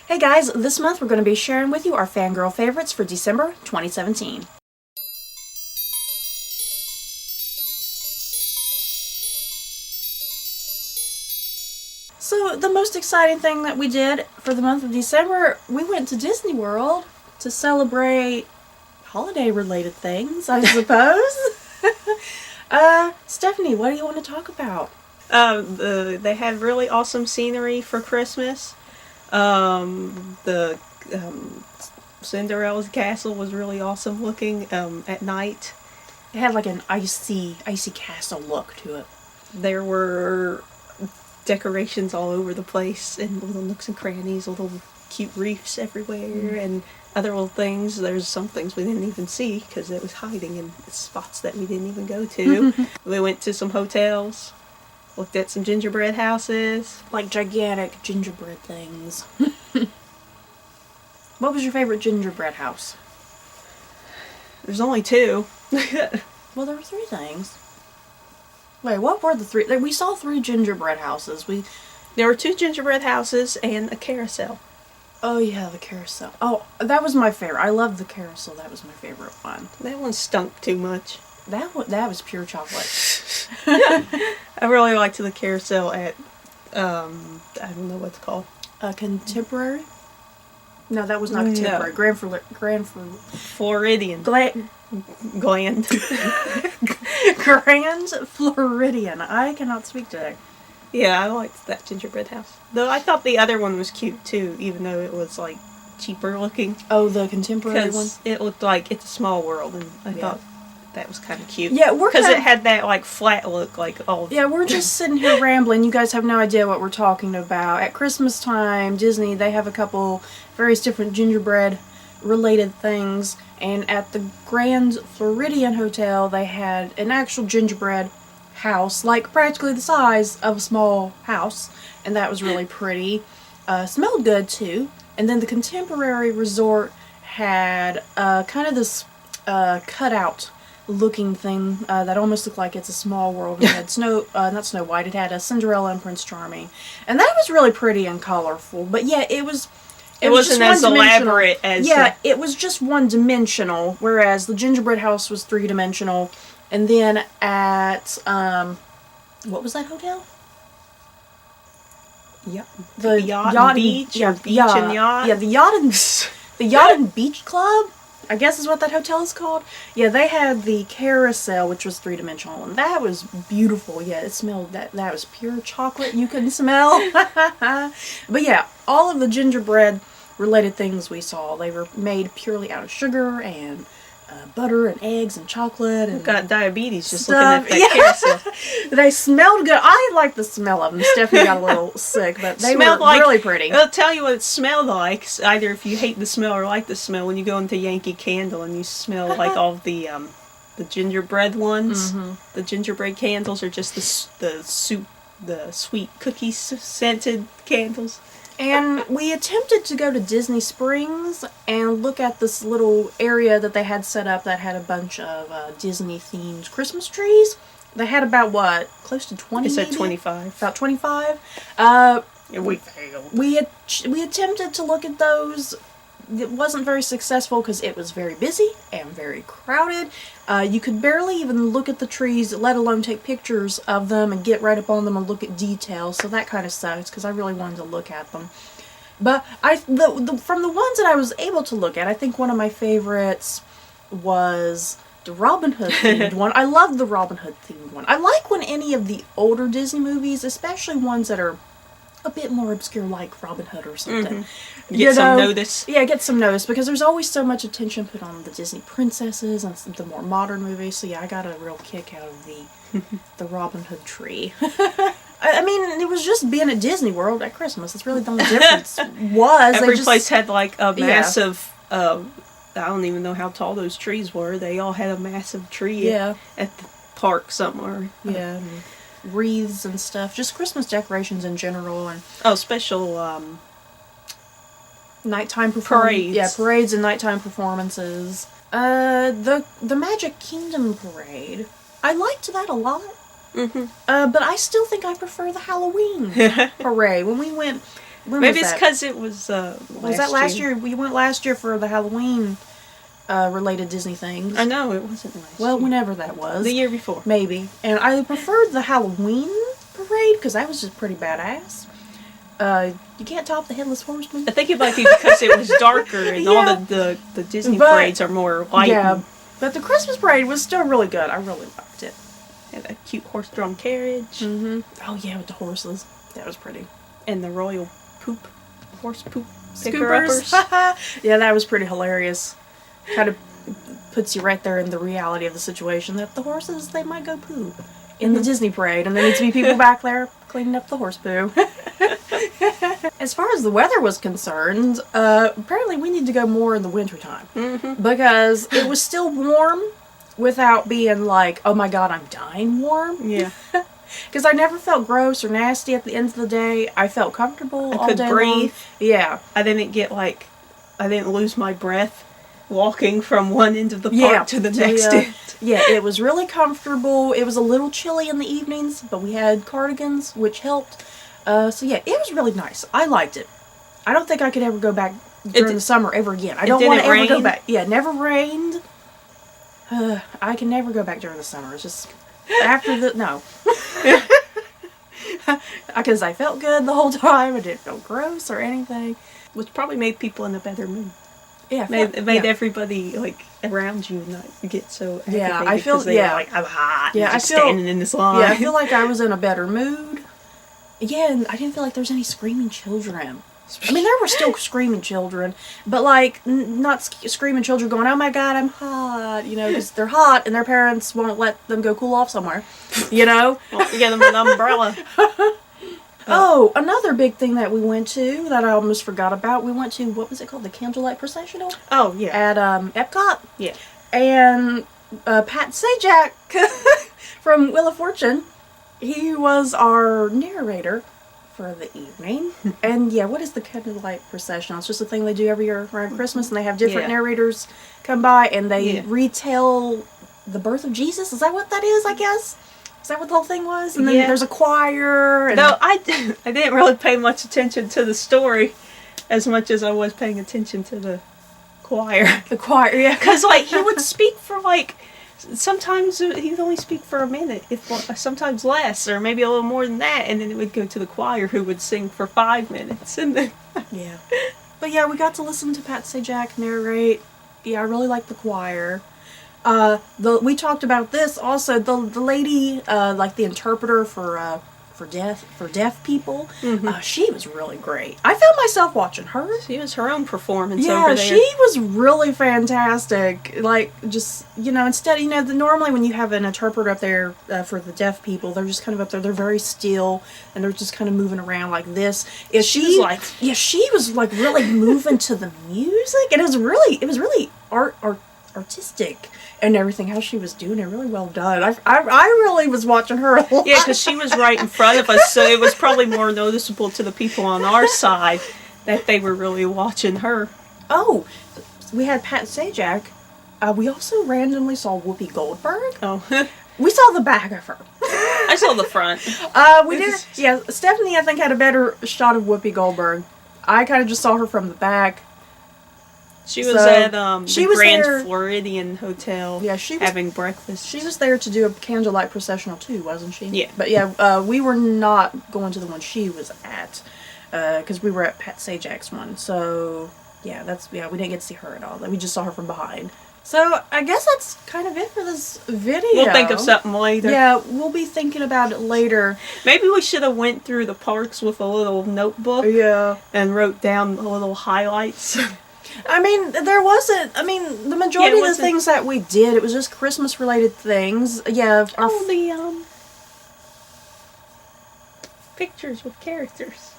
Hey guys, this month we're going to be sharing with you our Fangirl favorites for December 2017. So the most exciting thing that we did for the month of December, we went to Disney World to celebrate holiday related things, I suppose. Stephanie, what do you want to talk about? They had really awesome scenery for Christmas. The Cinderella's castle was really awesome looking at night. It had like an icy castle look to it. There were decorations all over the place and little nooks and crannies, little cute reefs everywhere, and other little things. There's some things we didn't even see because it was hiding in spots that we didn't even go to. We went to some hotels, looked at some gingerbread houses. Like gigantic gingerbread things. What was your favorite gingerbread house? There's only two. Well, there were three things. Wait, what were the three? We saw three gingerbread houses. There were two gingerbread houses and a carousel. Oh yeah, the carousel. Oh, that was my favorite. I loved the carousel. That was my favorite one. That one stunk too much. That was pure chocolate. I really liked the carousel at, I don't know what it's called. Contemporary? No, that was not Contemporary. No. Grand Floridian. Grand Floridian. I cannot speak today. Yeah, I liked that gingerbread house. Though I thought the other one was cute too, even though it was like cheaper looking. Oh, the Contemporary one? It looked like It's a Small World, and I thought that was kind of cute. Yeah, because it had that like flat look, like all. Yeah, we're just sitting here rambling. You guys have no idea what we're talking about. At Christmas time, Disney, they have a couple various different gingerbread related things, and at the Grand Floridian Hotel, they had an actual gingerbread house, like practically the size of a small house, and that was really pretty. Smelled good too. And then the Contemporary Resort had kind of this cutout looking thing that almost looked like It's a Small World. It had not Snow White, it had a Cinderella and Prince Charming, and that was really pretty and colorful. But yeah, it wasn't as elaborate as it was just one dimensional, whereas the gingerbread house was three-dimensional. And then at what was that hotel? Yeah, the Yacht and Beach, or Beach and Yacht. Yeah, the Yacht and Beach Club, I guess is what that hotel is called. Yeah, they had the carousel, which was three-dimensional, and that was beautiful. Yeah, it smelled that was pure chocolate you couldn't smell. But yeah, all of the gingerbread related things we saw, they were made purely out of sugar and butter and eggs and chocolate. And I've got diabetes just stuff. looking at that carousel. They smelled good. I liked the smell of them. Stephanie got a little sick, but they smelled were really pretty. I'll tell you what it smelled like. Either if you hate the smell or like the smell, when you go into Yankee Candle and you smell like all the gingerbread ones. The gingerbread candles are just the sweet cookie scented candles. And we attempted to go to Disney Springs and look at this little area that they had set up that had a bunch of Disney-themed Christmas trees. They had about, close to 20? It said 25. About 25. We failed. We attempted to look at those. It wasn't very successful because it was very busy and very crowded. You could barely even look at the trees, let alone take pictures of them and get right up on them and look at details. So that kind of sucks because I really wanted to look at them. But from the ones that I was able to look at, I think one of my favorites was the Robin Hood themed one. I love the Robin Hood themed one. I like when any of the older Disney movies, especially ones that are a bit more obscure, like Robin Hood or something. Get some notice. Yeah, get some notice, because there's always so much attention put on the Disney princesses and the more modern movies, so yeah, I got a real kick out of the Robin Hood tree. I mean, it was just being at Disney World at Christmas. That's really the only difference Every place had like a massive, I don't even know how tall those trees were. They all had a massive tree at the park somewhere. Yeah. Wreaths and stuff, just Christmas decorations in general, and special nighttime parades. Yeah, parades and nighttime performances. The Magic Kingdom parade, I liked that a lot. But I still think I prefer the Halloween parade. When we went when Maybe was it's that? because it was Was that last year? We went last year for the Halloween related Disney things. I know, it wasn't last year. Well, whenever that was. The year before. Maybe. And I preferred the Halloween parade because that was just pretty badass. You can't top the Headless Horseman. I think it might be because it was darker and all the Disney parades are more light. Yeah, but the Christmas parade was still really good. I really liked it. Had a cute horse-drawn carriage. Mm-hmm. Oh yeah, with the horses. That was pretty. And the royal horse poop Scoopers. picker-uppers. Yeah, that was pretty hilarious. Kind of puts you right there in the reality of the situation that the horses, they might go poo in the Disney parade, and there needs to be people back there cleaning up the horse poo. As far as the weather was concerned, apparently we need to go more in the wintertime. Mm-hmm. Because it was still warm without being like, oh my god, I'm dying warm. Yeah. Because I never felt gross or nasty at the end of the day. I felt comfortable all could day breathe. long. Yeah. I didn't lose my breath walking from one end of the park to the next end. Yeah, it was really comfortable. It was a little chilly in the evenings, but we had cardigans, which helped. So yeah, it was really nice. I liked it. I don't think I could ever go back during the summer ever again. I don't want to ever go back. Yeah, it never rained. I can never go back during the summer. It's just after the no. Because I felt good the whole time. I didn't feel gross or anything. Which probably made people in a better mood. Yeah, It made everybody like around you not get so aggravated. Yeah, I feel they were like, I'm hot. Yeah, just I feel standing in this line. Yeah, I feel like I was in a better mood. Yeah, and I didn't feel like there was any screaming children. I mean, there were still screaming children, but like not screaming children going, "Oh my god, I'm hot," you know, because they're hot and their parents won't let them go cool off somewhere, you know. Well, you get them an umbrella. Oh, another big thing that we went to that I almost forgot about. We went to, what was it called? The Candlelight Processional? Oh, yeah. At Epcot? Yeah. And Pat Sajak from Wheel of Fortune, he was our narrator for the evening. And yeah, what is the Candlelight Processional? It's just a thing they do every year around Christmas, and they have different narrators come by, and they retell the birth of Jesus. Is that what that is, I guess? Is that what the whole thing was? And then there's a choir. And no, I didn't really pay much attention to the story as much as I was paying attention to the choir. The choir, yeah. Because, like, he would speak for, like, sometimes he'd only speak for a minute, sometimes less, or maybe a little more than that, and then it would go to the choir who would sing for 5 minutes. And then yeah. But yeah, we got to listen to Pat Sajak narrate. Yeah, I really liked the choir. We talked about this also. The lady, like the interpreter for deaf people, she was really great. I found myself watching her. She was her own performance yeah, over there. she was really fantastic. Like, just, you know, instead, you know, normally when you have an interpreter up there for the deaf people, they're just kind of up there, they're very still, and they're just kind of moving around like this. She was like really moving to the music, and it was really artistic and everything, how she was doing it, really well done. I really was watching her a lot. Yeah, because she was right in front of us, so it was probably more noticeable to the people on our side that they were really watching her. Oh, we had Pat Sajak. We also randomly saw Whoopi Goldberg. Oh. We saw the back of her. I saw the front. We did. Yeah, Stephanie, I think, had a better shot of Whoopi Goldberg. I kind of just saw her from the back. She was at the Grand there, Floridian Hotel having breakfast. She was there to do a candlelight processional too, wasn't she? Yeah. But yeah, we were not going to the one she was at because we were at Pat Sajak's one. So yeah, we didn't get to see her at all. We just saw her from behind. So I guess that's kind of it for this video. We'll think of something later. Yeah, we'll be thinking about it later. Maybe we should have went through the parks with a little notebook. Yeah. And wrote down little highlights. I mean, the majority of the things that we did, it was just Christmas-related things. Yeah. The pictures with characters.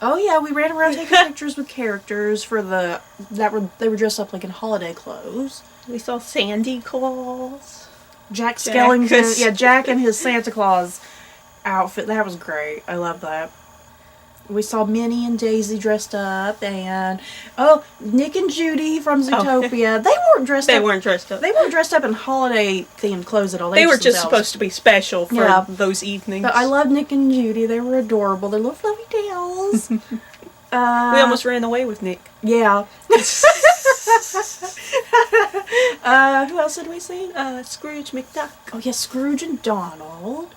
Oh yeah, we ran around taking pictures with characters they were dressed up like in holiday clothes. We saw Sandy Claus. Jack Skellington. Yeah, Jack and his Santa Claus outfit. That was great. I love that. We saw Minnie and Daisy dressed up, and Nick and Judy from Zootopia. They weren't dressed up. They weren't dressed up. They weren't dressed up in holiday-themed clothes at all. They were just supposed to be special for those evenings. But I love Nick and Judy. They were adorable. They're little fluffy tails. We almost ran away with Nick. Yeah. Who else did we see? Scrooge McDuck. Oh yeah, Scrooge and Donald.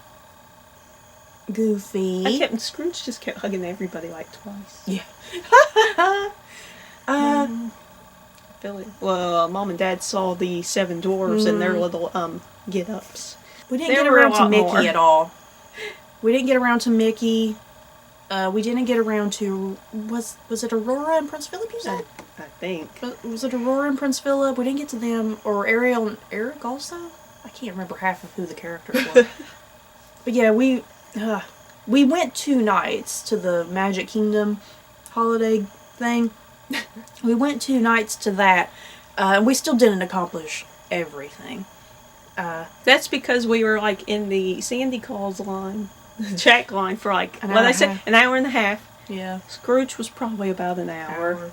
Goofy. Scrooge just kept hugging everybody like twice. Yeah. Well, Mom and Dad saw the Seven Dwarves and their little get-ups. We didn't get around to Mickey at all. We didn't get around to Mickey. We didn't get around to was it Aurora and Prince Philip? You said? I think. Was it Aurora and Prince Philip? We didn't get to them, or Ariel and Eric also. I can't remember half of who the characters were. But yeah, we went 2 nights to the Magic Kingdom holiday thing. We went 2 nights to that, and we still didn't accomplish everything. That's because we were like in the Sandy Claus line, the check line for like an hour and a half. Yeah. Scrooge was probably about an hour.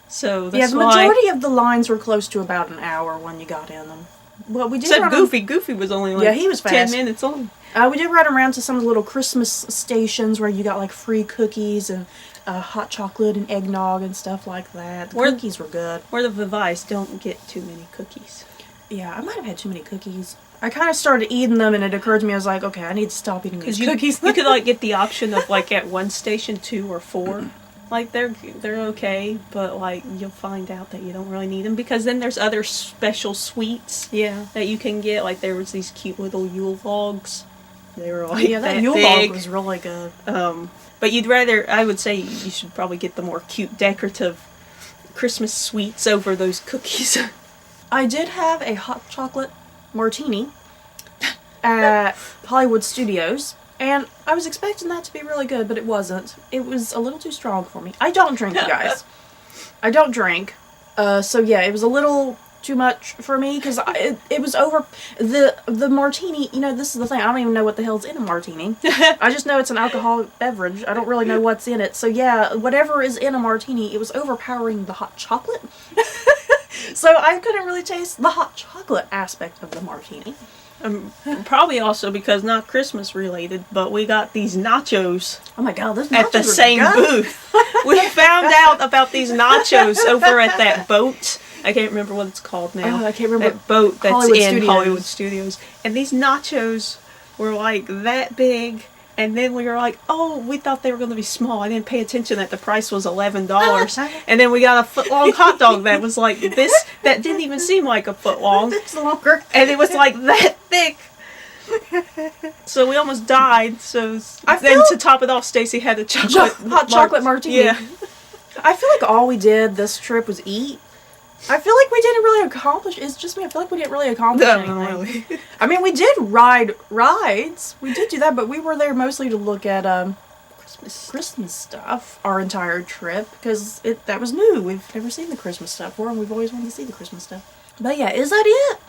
So that's the majority of the lines were close to about an hour when you got in them. Well, we did. Except Goofy. Goofy was only like he was fast. 10 minutes on. We did ride around to some of the little Christmas stations where you got like free cookies and hot chocolate and eggnog and stuff like that. The cookies were good. Where the Vivice don't get too many cookies. Yeah, I might have had too many cookies. I kind of started eating them and it occurred to me, I was like, okay, I need to stop eating these cookies. You could like get the option of like at one station 2 or 4. Like they're okay, but like you'll find out that you don't really need them because then there's other special sweets. Yeah. That you can get. Like there was these cute little Yule logs. They were like that Yule log was really good. But I would say you should probably get the more cute decorative Christmas sweets over those cookies. I did have a hot chocolate martini at Hollywood Studios. And I was expecting that to be really good, but it wasn't. It was a little too strong for me. I don't drink, you guys. I don't drink. So yeah, it was a little too much for me because it was over. The martini, this is the thing. I don't even know what the hell's in a martini. I just know it's an alcoholic beverage. I don't really know what's in it. So yeah, whatever is in a martini, it was overpowering the hot chocolate. So I couldn't really taste the hot chocolate aspect of the martini. Probably also because not Christmas related, but we got these nachos. Oh my god, those nachos at the same booth. We found out about these nachos over at that boat. I can't remember what it's called now. I can't remember. That boat that's Hollywood in Studios. Hollywood Studios. And these nachos were like that big. And then we were like, oh, we thought they were going to be small. I didn't pay attention that the price was $11. And then we got a foot-long hot dog that was like this, that didn't even seem like a foot long. It's longer. And it was like that thick. So we almost died. So then to top it off, Stacie had a hot chocolate martini. Yeah. I feel like all we did this trip was eat. I feel like we didn't really accomplish. It's just me. I feel like we didn't really accomplish anything. Really. I mean, we did ride rides. We did do that, but we were there mostly to look at Christmas stuff our entire trip because that was new. We've never seen the Christmas stuff before, and we've always wanted to see the Christmas stuff. But yeah, is that it?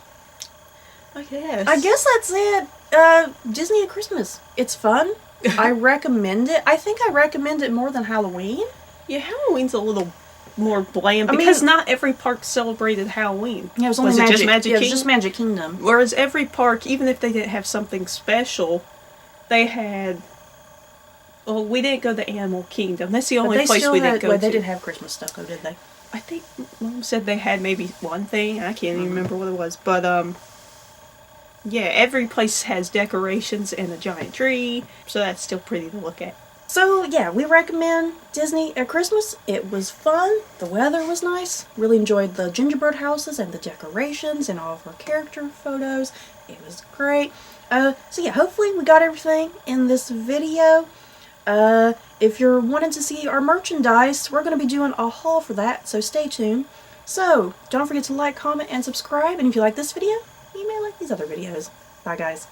I guess. I guess that's it. Disney at Christmas. It's fun. I recommend it. I think I recommend it more than Halloween. Yeah, Halloween's a little more bland because not every park celebrated Halloween. Yeah, it was only just Magic Kingdom? It was just Magic Kingdom. Whereas every park, even if they didn't have something special, they had. Well, we didn't go to Animal Kingdom. That's the only place we didn't go to. They didn't have Christmas stuff, though, did they? I think Mom said they had maybe one thing. I can't even remember what it was, but yeah, every place has decorations and a giant tree, so that's still pretty to look at. So, yeah, we recommend Disney at Christmas. It was fun. The weather was nice. Really enjoyed the gingerbread houses and the decorations and all of our character photos. It was great. So, yeah, hopefully we got everything in this video. If you're wanting to see our merchandise, we're going to be doing a haul for that, so stay tuned. So, don't forget to like, comment, and subscribe. And if you like this video, you may like these other videos. Bye, guys.